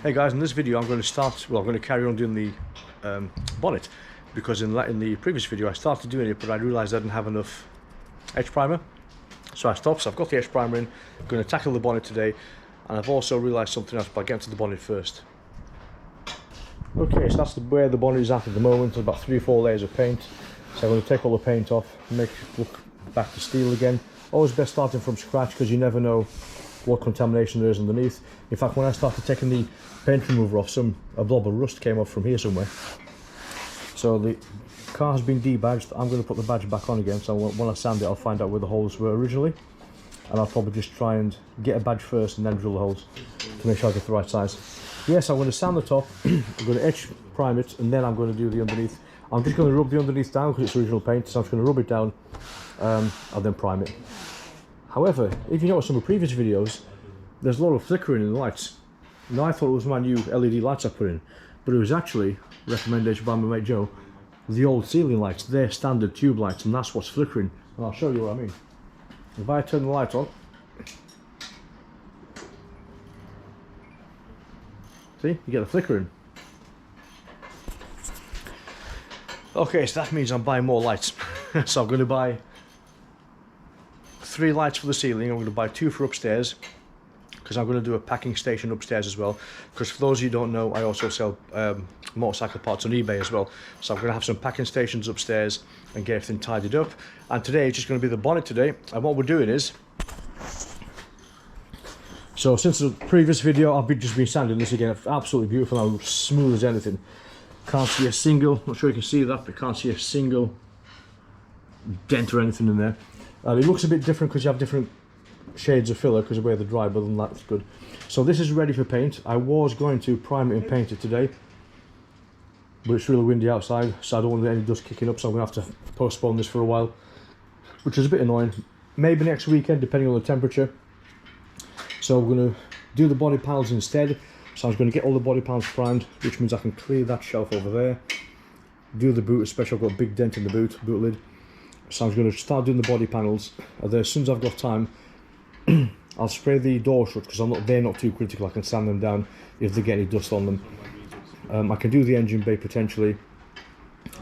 Hey guys, in this video I'm going to carry on doing the bonnet, because in the previous video I started doing it, but I realised I didn't have enough edge primer, so I stopped. So I've got the edge primer in, I'm going to tackle the bonnet today, and I've also realised something else by getting to the bonnet first. Okay, so that's where the bonnet is at the moment. There's about 3 or 4 layers of paint, so I'm going to take all the paint off, make it look back to steel again. Always best starting from scratch, because you never know what contamination there is underneath. In fact, when I started taking the paint remover off, a blob of rust came off from here somewhere. So the car has been debadged. I'm going to put the badge back on again, so when I sand it I'll find out where the holes were originally, and I'll probably just try and get a badge first and then drill the holes to make sure I get the right size. Yes, I'm going to sand the top, I'm going to edge prime it, and then I'm going to do the underneath. I'm just going to rub the underneath down because it's original paint, so I'm just going to rub it down and then prime it. However, if you notice some of the previous videos, there's a lot of flickering in the lights. Now I thought it was my new LED lights I put in, but it was actually, recommendation by my mate Joe, the old ceiling lights. They're standard tube lights, and that's what's flickering. And I'll show you what I mean. If I turn the light on, see, you get the flickering. Okay, so that means I'm buying more lights. So I'm going to buy 3 lights for the ceiling. I'm going to buy 2 for upstairs, because I'm going to do a packing station upstairs as well. Because for those of you who don't know, I also sell motorcycle parts on eBay as well. So I'm going to have some packing stations upstairs and get everything tidied up. And today it's just going to be the bonnet today. And what we're doing is, so since the previous video I've just been sanding this again. Absolutely beautiful now, smooth as anything. Can't see a single, not sure you can see that, but can't see a single dent or anything in there. It looks a bit different because you have different shades of filler because of where they're dry, but other than that, it's good. So this is ready for paint. I was going to prime it and paint it today, but it's really windy outside, so I don't want any dust kicking up, so I'm going to have to postpone this for a while, which is a bit annoying. Maybe next weekend, depending on the temperature. So we're going to do the body panels instead. So I'm going to get all the body panels primed, which means I can clear that shelf over there. Do the boot, especially I've got a big dent in the boot lid. So I'm going to start doing the body panels, and then as soon as I've got time, I'll spray the door shut, because they're not too critical. I can sand them down if they get any dust on them. I can do the engine bay potentially.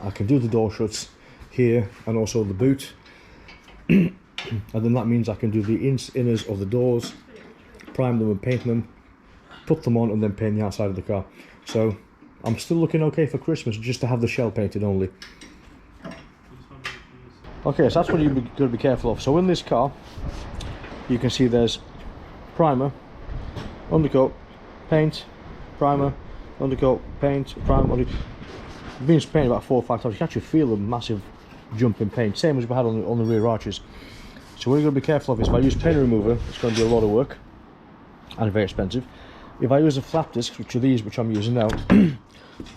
I can do the door shuts here and also the boot. And then that means I can do the inners of the doors, prime them and paint them, put them on, and then paint the outside of the car. So I'm still looking okay for Christmas, just to have the shell painted only. Okay, so that's what you've got to be careful of. So in this car, you can see there's primer, undercoat, paint, primer, undercoat, paint, primer. I've been painted about 4 or 5 times. You can actually feel a massive jump in paint, same as we had on the rear arches. So what you've got to be careful of is, if I use paint remover, it's going to be a lot of work and very expensive. If I use a flap disc, which are these, which I'm using now,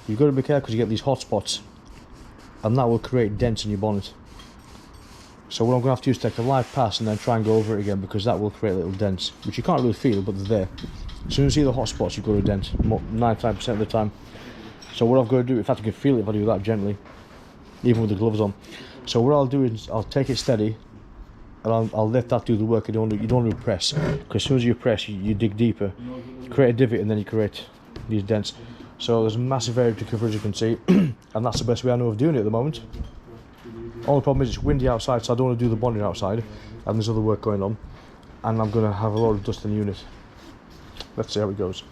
you've got to be careful because you get these hot spots, and that will create dents in your bonnet. So what I'm going to have to do is take a live pass and then try and go over it again, because that will create little dents, which you can't really feel, but they're there. As soon as you see the hot spots, you've got a dent, 99% of the time. So what I've got to do, in fact I can feel it if I do that gently, even with the gloves on. So what I'll do is, I'll take it steady, and I'll let that do the work. You don't want to press, because as soon as you press, you dig deeper, create a divot, and then you create these dents. So there's a massive area to cover, as you can see, and that's the best way I know of doing it at the moment. Only problem is it's windy outside, so I don't want to do the bonnet outside, and there's other work going on, and I'm going to have a lot of dust in the unit. Let's see how it goes.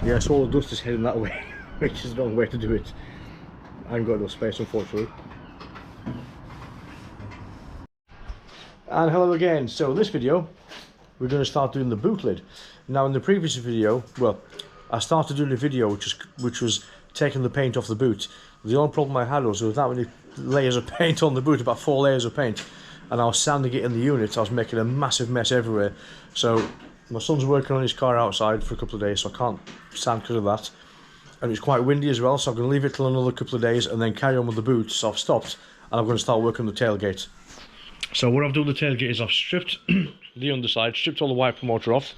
Yeah, so all the dust is heading that way, which is the wrong way to do it. I haven't got enough space, unfortunately. And hello again. So in this video, we're going to start doing the boot lid. Now in the previous video, well, I started doing a video which was taking the paint off the boot. The only problem I had was there was that many layers of paint on the boot, about 4 layers of paint, and I was sanding it in the unit. I was making a massive mess everywhere. So my son's working on his car outside for a couple of days, so I can't sand because of that. And it's quite windy as well, so I'm going to leave it till another couple of days and then carry on with the boot. So I've stopped, and I'm going to start working on the tailgate. So what I've done with the tailgate is I've stripped the underside, stripped all the wiper motor off.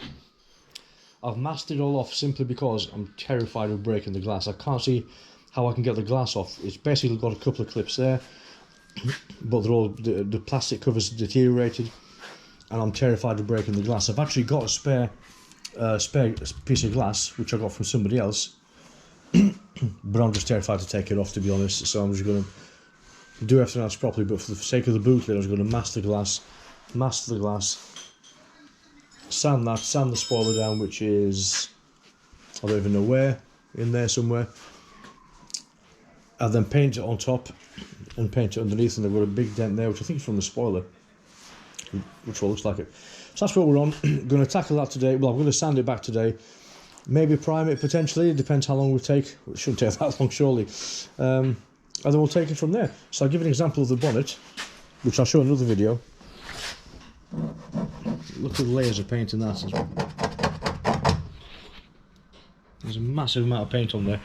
I've masked it all off simply because I'm terrified of breaking the glass. I can't see how I can get the glass off. It's basically got a couple of clips there. but they're all, the plastic cover's deteriorated, and I'm terrified of breaking the glass. I've actually got a spare piece of glass which I got from somebody else, but I'm just terrified to take it off, to be honest. So I'm just going to do everything else properly, but for the sake of the boot lid, I was going to mask the glass, sand the spoiler down, which is, I don't even know where, in there somewhere, and then paint it on top and paint it underneath, and they've got a big dent there, which I think is from the spoiler, which all looks like it. So that's what we're on. Going to tackle that today. Well, I'm going to sand it back today, maybe prime it potentially, it depends how long we take. It shouldn't take that long surely, and then we'll take it from there. So I'll give an example of the bonnet, which I'll show in another video. Look at the layers of paint in that as well. There's a massive amount of paint on there,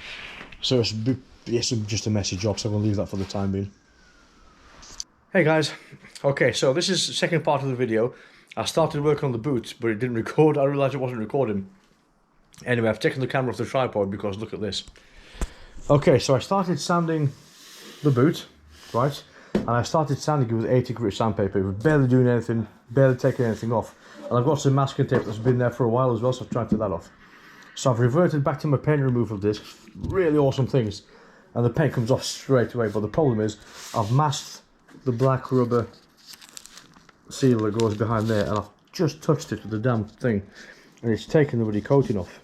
so it's just a messy job, so I'm going to leave that for the time being. Hey guys, okay, so this is the second part of the video. I started work on the boot, but it didn't record. I realised it wasn't recording. Anyway, I've taken the camera off the tripod because look at this. Okay, so I started sanding the boot, right? And I started sanding it with 80 grit sandpaper. It was barely doing anything, barely taking anything off. And I've got some masking tape that's been there for a while as well, so I've tried to take that off. So I've reverted back to my paint removal disc. Really awesome things. And the paint comes off straight away, but the problem is I've masked the black rubber seal that goes behind there, and I've just touched it with the damn thing, and it's taken the bloody coating off.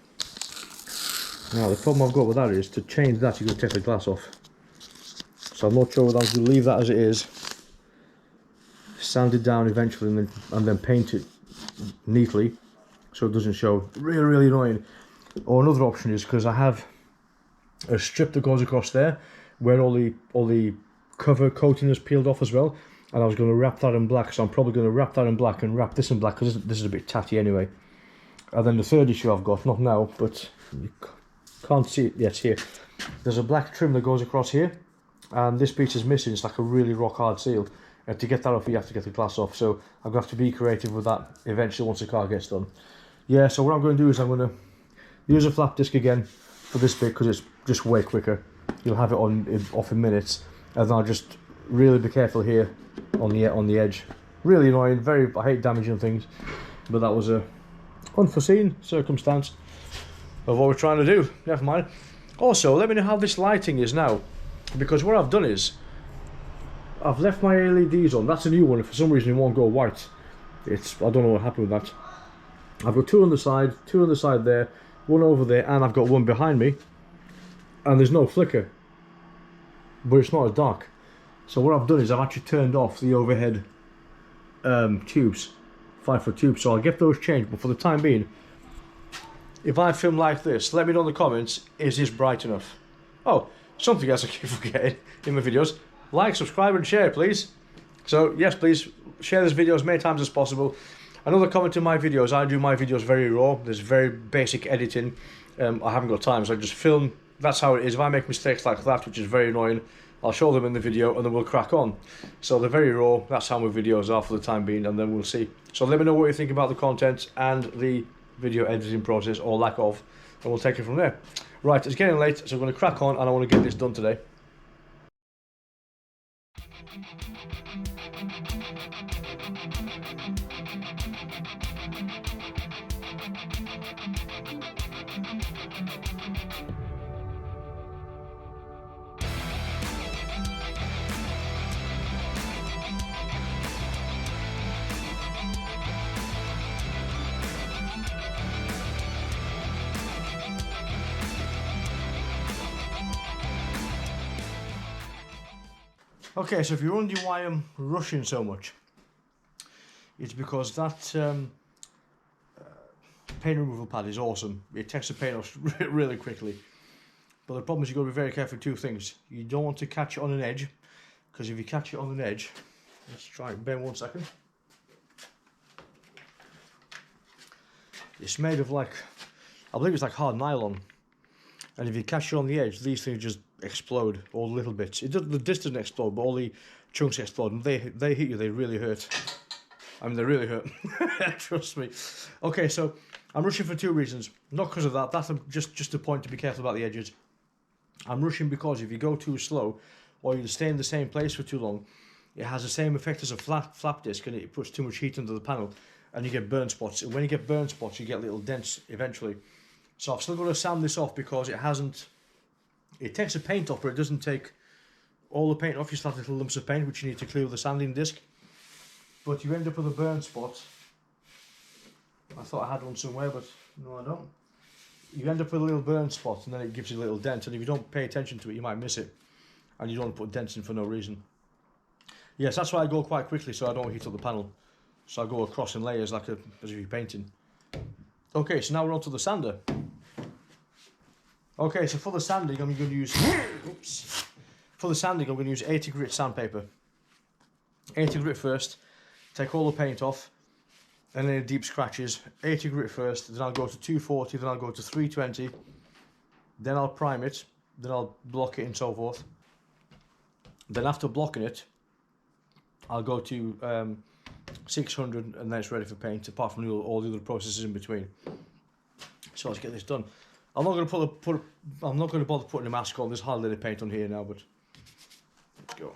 Now the problem I've got with that is, to change that you've got to take the glass off. So I'm not sure whether I'm going to leave that as it is, sand it down eventually, and then paint it neatly so it doesn't show. Really annoying. Or another option is, because I have a strip that goes across there where all the cover coating is peeled off as well, and I was going to wrap that in black, so I'm probably going to wrap that in black and wrap this in black, because this is a bit tatty anyway. And then the third issue I've got, not now, but you can't see it yet here, there's a black trim that goes across here, and this piece is missing. It's like a really rock hard seal, and to get that off you have to get the glass off, so I'm going to have to be creative with that eventually once the car gets done. Yeah, so what I'm going to do is I'm going to use a flap disc again for this bit, because it's just way quicker. You'll have it off in minutes, and then I'll just really be careful here on the edge. Really annoying. I hate damaging things, but that was a unforeseen circumstance of what we're trying to do. Never mind. Also, let me know how this lighting is now, because what I've done is I've left my LEDs on. That's a new one. For some reason it won't go white. I don't know what happened with that. I've got two on the side there, one over there, and I've got one behind me, and there's no flicker, but it's not as dark. So what I've done is I've actually turned off the overhead tubes, 5-foot tubes, so I'll get those changed. But for the time being, if I film like this, let me know in the comments, is this bright enough? Oh, something else I keep forgetting in my videos: like, subscribe and share, please. So yes, please share this video as many times as possible. Another comment in my videos, I do my videos very raw. There's very basic editing. I haven't got time, so I just film. That's how it is. If I make mistakes like that, which is very annoying, I'll show them in the video and then we'll crack on. So they're very raw. That's how my videos are for the time being, and then we'll see. So let me know what you think about the content and the video editing process, or lack of, and we'll take it from there. Right, it's getting late, so I'm going to crack on, and I want to get this done today. Okay, so if you're wondering why I'm rushing so much, it's because that paint removal pad is awesome. It takes the paint off really quickly. But the problem is you've got to be very careful with two things. You don't want to catch it on an edge, because if you catch it on an edge, let's try it, bear 1 second. It's made of like, I believe it's like hard nylon. And if you catch it on the edge, these things just explode, all the little bits. The disc doesn't explode, but all the chunks explode, and they hit you, they really hurt. I mean, they really hurt. Trust me. Okay, so I'm rushing for two reasons. Not because of that. That's just a point to be careful about the edges. I'm rushing because if you go too slow, or you stay in the same place for too long, it has the same effect as a flap disc, and it puts too much heat under the panel and you get burn spots. And when you get burn spots, you get little dents eventually. So I've still got to sand this off because it takes the paint off, but it doesn't take all the paint off. You still have little lumps of paint which you need to clear with the sanding disc. But you end up with a burn spot. I thought I had one somewhere, but no, I don't. You end up with a little burn spot, and then it gives you a little dent, and if you don't pay attention to it, you might miss it, and you don't want to put dents in for no reason. Yes, that's why I go quite quickly, so I don't heat up the panel. So I go across in layers as if you're painting. Okay, so now we're on to the sander. Okay, so for the sanding, I'm going to use 80 grit sandpaper. 80 grit first, take all the paint off, and then deep scratches. 80 grit first, then I'll go to 240, then I'll go to 320, then I'll prime it, then I'll block it and so forth. Then after blocking it, I'll go to 600, and then it's ready for paint, apart from all the other processes in between. So let's get this done. I'm not going to bother putting a mask on. There's hardly any paint on here now, but let's go.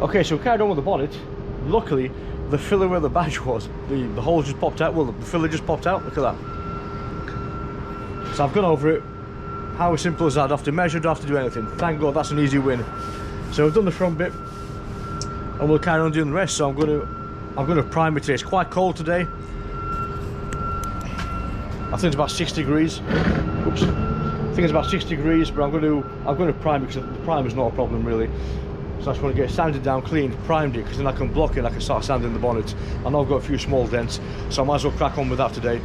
Okay, so we carried on with the bonnet. Luckily, the filler where the badge was, the hole just popped out. Well, the filler just popped out. Look at that. So I've gone over it. How simple is that? I don't have to measure, don't have to do anything. Thank God, that's an easy win. So I've done the front bit, and we'll carry on doing the rest. So I'm going to prime it today. It's quite cold today. I think it's about 6 degrees. Oops. I think it's about 6 degrees, but I'm going to prime it because the prime is not a problem really. So I just want to get it sanded down, cleaned, primed it, because then I can block it and I can start sanding the bonnet. I know I've got a few small dents, so I might as well crack on with that today.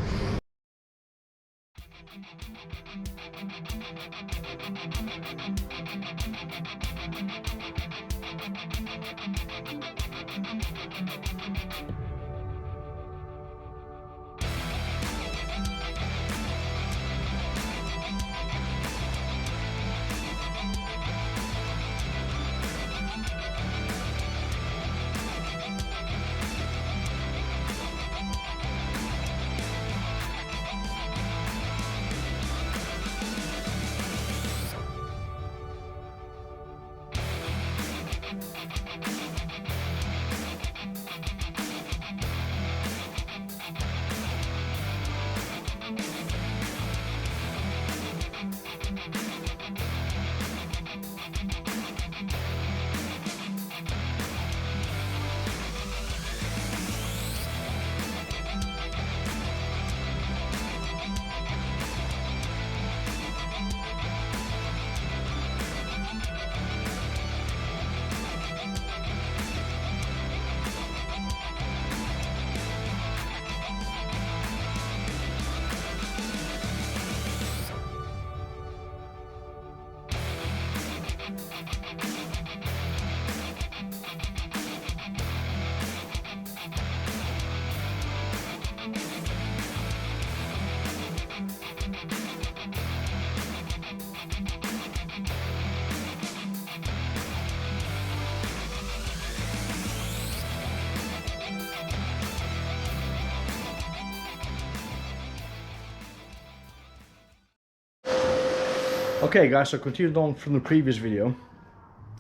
Okay guys, so continuing on from the previous video,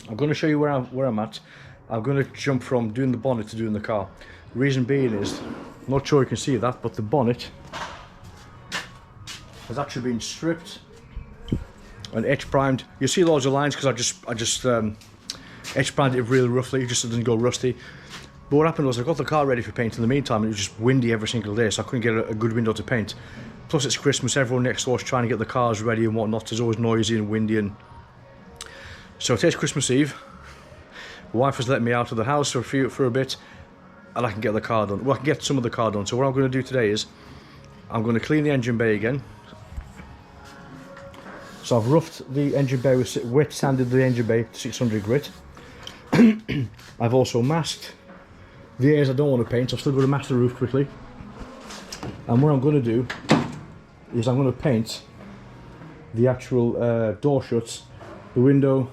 I'm going to show you where I'm at. I'm going to jump from doing the bonnet to doing the car. Reason being is, I'm not sure you can see that, but the bonnet has actually been stripped and etch primed. You see loads of lines because I just etch primed it really roughly, just so it doesn't go rusty. But what happened was I got the car ready for paint in the meantime, and it was just windy every single day, so I couldn't get a good window to paint. plus it's Christmas, everyone next door is trying to get the cars ready and whatnot. It's always noisy and windy, and so today's Christmas Eve. My wife has let me out of the house for a bit, and I can get the car done. Well, I can get some of the car done. So what I'm going to do today is I'm going to clean the engine bay again. So I've roughed the engine bay, wet sanded the engine bay to 600 grit. I've also masked the areas I don't want to paint. So I've still got to mask the roof quickly. And what I'm going to do is I'm going to paint the actual door shuts, the window,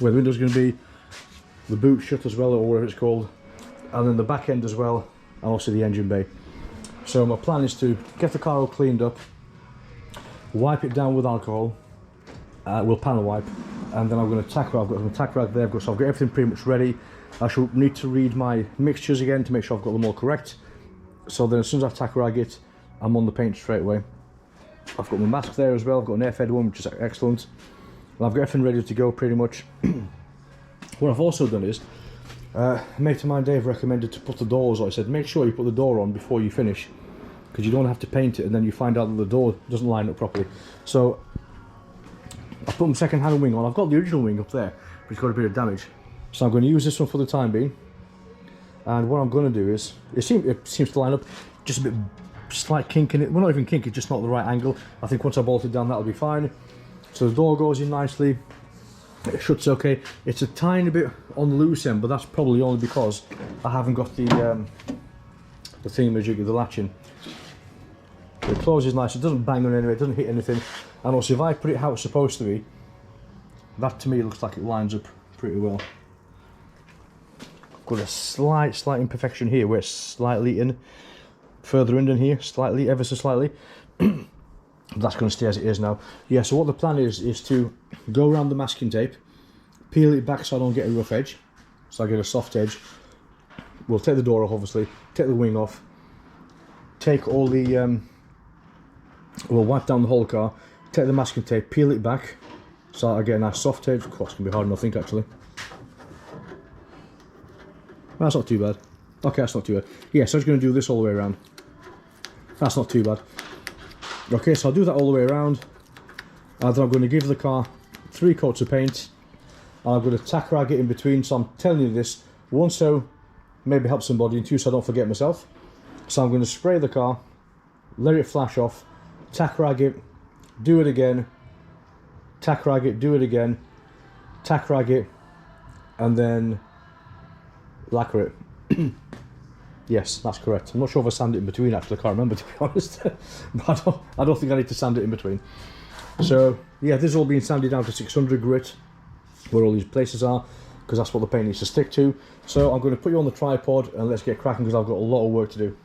where the window's going to be, the boot shut as well, or whatever it's called, and then the back end as well, and also the engine bay. So my plan is to get the car all cleaned up, wipe it down with alcohol, we'll panel wipe, and then I'm going to tack rag. I've got some tack rag there, so I've got everything pretty much ready. I shall need to read my mixtures again to make sure I've got them all correct. So then as soon as I tack rag it, I'm on the paint straight away. I've got my mask there as well, I've got an air-fed one, which is excellent. And I've got everything ready to go pretty much. What I've also done is, a mate of mine, Dave, recommended to put the doors on. He said, make sure you put the door on before you finish, because you don't have to paint it and then you find out that the door doesn't line up properly. So I put my second-hand wing on. I've got the original wing up there, but it's got a bit of damage. So I'm going to use this one for the time being. And what I'm going to do is, it seems to line up, just a bit slight kink in it. Well, not even kink, it's just not the right angle. I think once I bolt it down, that'll be fine. So the door goes in nicely. It shuts okay. It's a tiny bit on the loose end, but that's probably only because I haven't got the thingamajig, the latching. It closes nice. It doesn't bang on anyway. It doesn't hit anything. And also, if I put it how it's supposed to be, that to me looks like it lines up pretty well. Got a slight imperfection here where it's slightly in, further in than here, slightly, ever so slightly. That's going to stay as it is now. Yeah, so what the plan is to go around the masking tape, peel it back so I don't get a rough edge, so I get a soft edge. We'll take the door off, obviously, take the wing off, take all the, we'll wipe down the whole car, take the masking tape, peel it back, so I get a nice soft edge. Of course, it's going to be hard enough, I think, actually. That's not too bad. Okay, that's not too bad. Yeah, so I'm just going to do this all the way around. That's not too bad. Okay, so I'll do that all the way around, and then I'm going to give the car 3 coats of paint, and I'm going to tack rag it in between. So I'm telling you this, 1, so maybe help somebody, and 2, so I don't forget myself. So I'm going to spray the car, let it flash off, tack rag it, do it again, tack rag it, do it again, tack rag it, and then lacquer it. Yes, that's correct. I'm not sure if I sand it in between, actually. I can't remember, to be honest. But I don't think I need to sand it in between. So yeah, this is all being sanded down to 600 grit, where all these places are, because that's what the paint needs to stick to. So I'm going to put you on the tripod and let's get cracking, because I've got a lot of work to do.